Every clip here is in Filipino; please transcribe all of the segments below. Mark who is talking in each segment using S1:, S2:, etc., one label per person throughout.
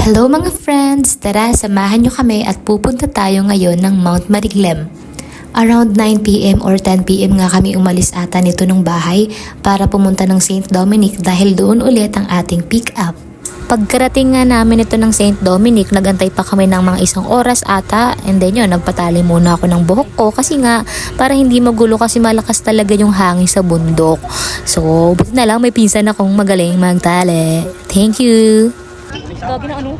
S1: Hello mga friends! Tara, samahan nyo kami at pupunta tayo ngayon ng Mount Mariglem. Around 9 PM or 10 PM nga kami umalis ata nito ng bahay para pumunta ng St. Dominic dahil doon ulit ang ating pick-up. Pagkarating nga namin ito ng St. Dominic, nagantay pa kami ng mga 1 oras ata and then yun, nagpatali muna ako ng buhok ko kasi nga para hindi magulo kasi malakas talaga yung hangin sa bundok. So, buti na lang may pinsan akong magaling magtali. Thank you!
S2: Gagi na ano?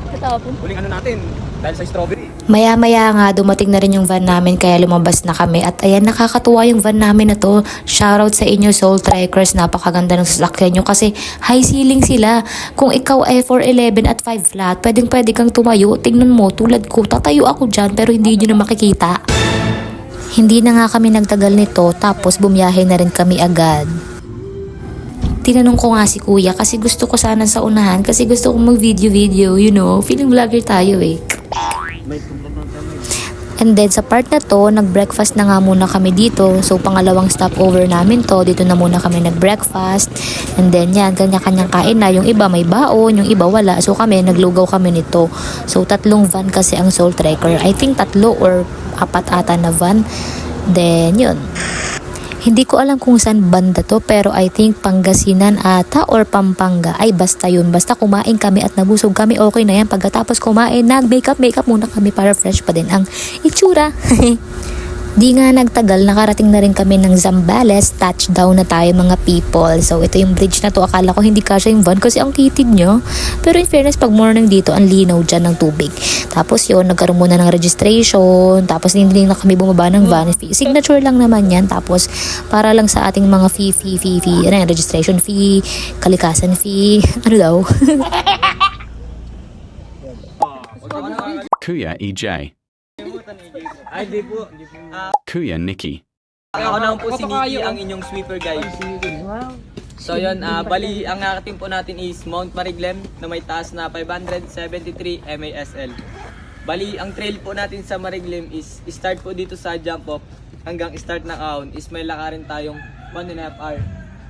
S2: Katapon.
S3: Huling ano natin, dahil sa strawberry.
S1: Maya-maya nga dumating na rin yung van namin kaya lumabas na kami at ayan, nakakatuwa yung van namin na to. Shoutout sa inyo Soul Trekkers, napakaganda ng sasakyan nyo kasi high ceiling sila. Kung ikaw ay 4'11 at 5 flat, pwede kang tumayo. Tingnan mo, tulad ko, tatayo ako dyan pero hindi nyo na makikita. Hindi na nga kami nagtagal nito tapos bumiyahe na rin kami agad. Tinanong ko nga si kuya kasi gusto ko sana sa unahan kasi gusto kong mag-video, you know, feeling vlogger tayo eh. And then sa part na to, nag-breakfast na nga muna kami dito. So pangalawang stopover namin to, dito na muna kami nag-breakfast. And then yan, kanya-kanyang kain na. Yung iba may baon, yung iba wala. So kami, naglugaw kami nito. So 3 van kasi ang Soul Trekker. I think 3 or 4 ata na van. Then yun. Hindi ko alam kung saan banda to pero I think Pangasinan ata or Pampanga. Ay basta yun. Basta kumain kami at nabusog kami. Okay na yan. Pagkatapos kumain, nag-makeup muna kami para fresh pa din ang itsura. Di nga nagtagal, nakarating na rin kami ng Zambales. Touchdown na tayo mga people. So ito yung bridge na to. Akala ko hindi kasya yung van kasi ang kitid nyo. Pero in fairness, pag morning dito, ang linaw dyan ng tubig. Tapos yun, nagkaroon muna ng registration. Tapos hindi na kami bumaba ng van. Signature lang naman yan. Tapos para lang sa ating mga fee. Ano yan, registration fee, kalikasan fee. Ano daw?
S4: Kuya EJ.
S3: Ay, di po.
S4: Kuya Nikki.
S3: Ako naman po si Nikki, ang inyong sweeper guys. So yun, bali ang nakating po natin is Mount Mariglem na may taas na 573 MASL. Bali, ang trail po natin sa Mariglem is start po dito sa jump off hanggang start na kahon is may lakarin tayong 1.5 hour.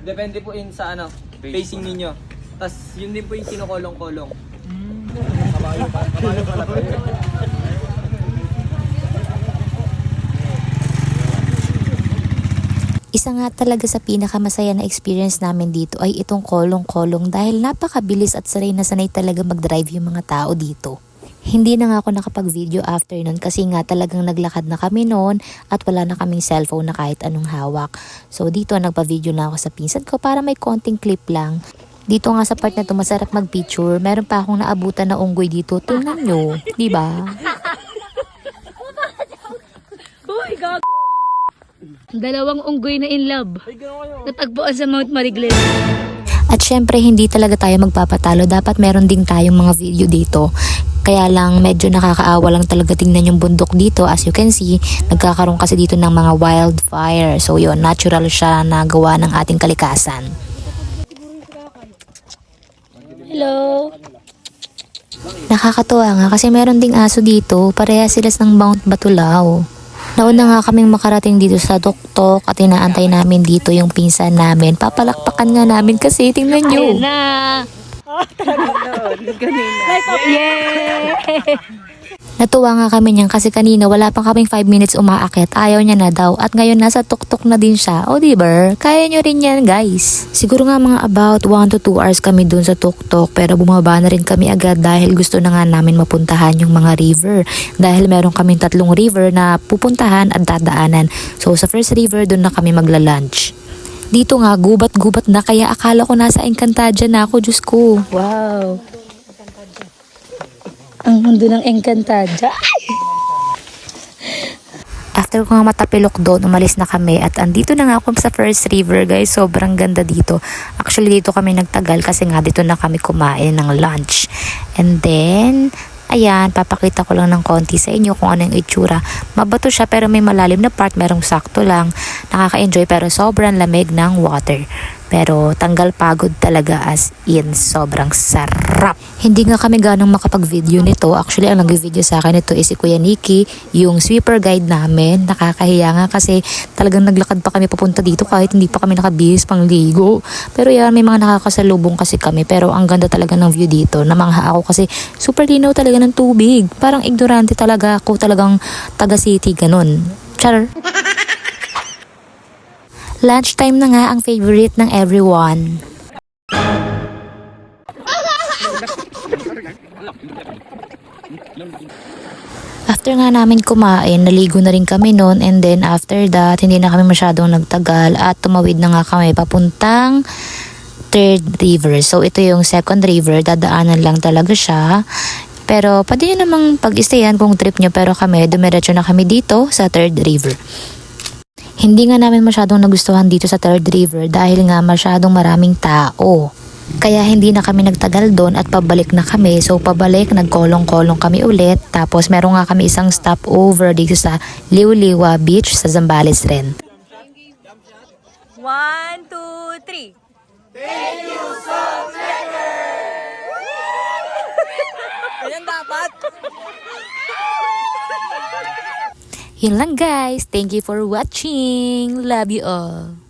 S3: Depende po yun sa facing ninyo. Tapos yun din po yung kinukolong-kolong. Kabayo pala po yun.
S1: Isa nga talaga sa pinakamasaya na experience namin dito ay itong kolong-kolong dahil napakabilis at sanay na sanay talaga mag-drive yung mga tao dito. Hindi na nga ako nakapag-video after nun kasi nga talagang naglakad na kami noon at wala na kaming cellphone na kahit anong hawak. So dito nagpa-video na ako sa pinsan ko para may konting clip lang. Dito nga sa part na to masarap mag-picture. Meron pa akong naabutan na unggoy dito. Tingnan nyo, di ba?
S2: Uy, gago! Dalawang unggoy na in love. Natagpuan sa Mount Mariglem.
S1: At syempre hindi talaga tayo magpapatalo. Dapat meron din tayong mga video dito. Kaya lang medyo nakakaawa lang talaga tingnan yung bundok dito. As you can see, nagkakaroon kasi dito ng mga wildfire. So yun, natural siya na gawa ng ating kalikasan.
S2: Hello.
S1: Nakakatuwa nga kasi meron ding aso dito. Pareha sila ng Mount Batulao. Nauna nga kaming makarating dito sa tuktok at inaantay namin dito yung pinsan namin. Papalakpakan nga namin kasi tingnan nyo.
S2: Ayun na. Light up. Yay!
S1: Natuwa nga kami niyan kasi kanina wala pang kaming 5 minutes umaakit. Ayaw niya na daw at ngayon nasa tuktok na din siya. O diba? Kaya nyo rin yan guys. Siguro nga mga about 1 to 2 hours kami dun sa tuktok pero bumaba na rin kami agad dahil gusto na nga namin mapuntahan yung mga river. Dahil meron kaming 3 river na pupuntahan at dadaanan. So sa first river dun na kami magla-lunch. Dito nga gubat-gubat na kaya akala ko nasa Encantadia na ako. Diyos ko.
S2: Wow. Ang mundo ng Encantadia.
S1: After ko nga matapilok doon, umalis na kami at andito na nga ako sa first river guys. Sobrang ganda dito. Actually dito kami nagtagal kasi nga dito na kami kumain ng lunch. And then, ayan, papakita ko lang ng konti sa inyo kung ano yung itsura. Mabato siya pero may malalim na part, merong sakto lang. Nakaka-enjoy pero sobrang lamig ng water. Pero tanggal pagod talaga as in, sobrang sarap. Hindi nga kami ganong makapag-video nito. Actually, ang nag-video sa akin ito is si Kuya Nicky, yung sweeper guide namin. Nakakahiya nga kasi talagang naglakad pa kami papunta dito kahit hindi pa kami nakabihis pang ligo. Pero yan, may mga nakakasalubong kasi kami. Pero ang ganda talaga ng view dito. Namangha ako kasi super linaw talaga ng tubig. Parang ignorante talaga ako, talagang taga city, ganun. Char. Lunchtime na nga ang favorite ng everyone. After nga namin kumain, naligo na rin kami noon, and then after that, hindi na kami masyadong nagtagal at tumawid na nga kami papuntang third river. So ito yung second river, dadaanan lang talaga siya. Pero pwede nyo namang pag-stayan kung trip nyo, pero kami, dumiretso na kami dito sa third river. Hindi nga namin masyadong nagustuhan dito sa third river dahil nga masyadong maraming tao. Kaya hindi na kami nagtagal doon at pabalik na kami. So pabalik, nagkolong-kolong kami ulit. Tapos meron nga kami isang stopover dito sa Liuliwa Beach sa Zambales rin.
S2: 1, 2, 3.
S3: Ganyan dapat.
S1: Yun lang guys. Thank you for watching. Love you all.